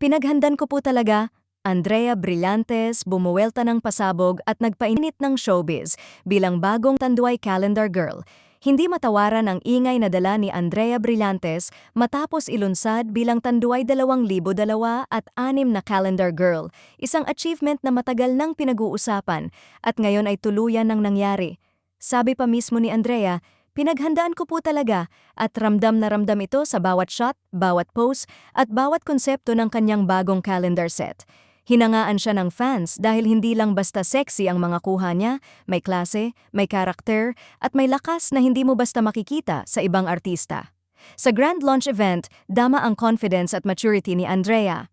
Pinaghandan ko po talaga. Andrea Brillantes bumuwelta ng pasabog at nagpainit ng showbiz bilang bagong Tanduay Calendar Girl. Hindi matawaran ang ingay na dala ni Andrea Brillantes matapos ilunsad bilang Tanduay 2002 at 6 na Calendar Girl, isang achievement na matagal nang pinag-uusapan at ngayon ay tuluyan ng nangyari. Sabi pa mismo ni Andrea, pinaghandaan ko po talaga at ramdam na ramdam ito sa bawat shot, bawat pose at bawat konsepto ng kanyang bagong calendar set. Hinangaan siya ng fans dahil hindi lang basta sexy ang mga kuha niya, may klase, may karakter, at may lakas na hindi mo basta makikita sa ibang artista. Sa grand launch event, dama ang confidence at maturity ni Andrea.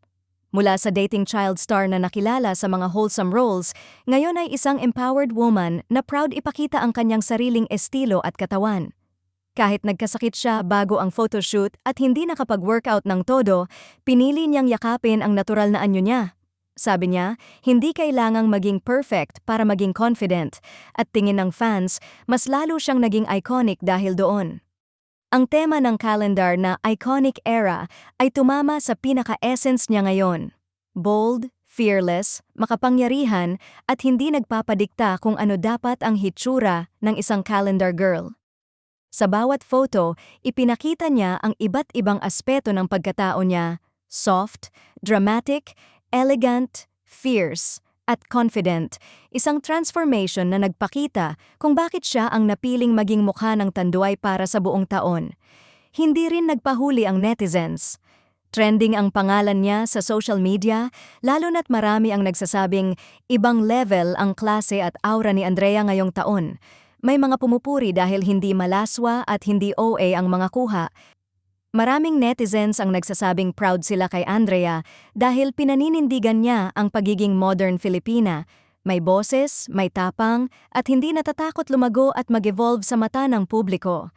Mula sa dating child star na nakilala sa mga wholesome roles, ngayon ay isang empowered woman na proud ipakita ang kanyang sariling estilo at katawan. Kahit nagkasakit siya bago ang photoshoot at hindi nakapag-workout ng todo, pinili niyang yakapin ang natural na anyo niya. Sabi niya, hindi kailangang maging perfect para maging confident, at tingin ng fans, mas lalo siyang naging iconic dahil doon. Ang tema ng calendar na Iconic Era ay tumama sa pinaka-essence niya ngayon. Bold, fearless, makapangyarihan, at hindi nagpapadikta kung ano dapat ang hitsura ng isang calendar girl. Sa bawat photo, ipinakita niya ang iba't ibang aspeto ng pagkatao niya: soft, dramatic, elegant, fierce, at confident, isang transformation na nagpakita kung bakit siya ang napiling maging mukha ng Tanduay para sa buong taon. Hindi rin nagpahuli ang netizens. Trending ang pangalan niya sa social media, lalo na't marami ang nagsasabing ibang level ang klase at aura ni Andrea ngayong taon. May mga pumupuri dahil hindi malaswa at hindi OA ang mga kuha. Maraming netizens ang nagsasabing proud sila kay Andrea dahil pinaninindigan niya ang pagiging modern Filipina. May boses, may tapang, at hindi natatakot lumago at mag-evolve sa mata ng publiko.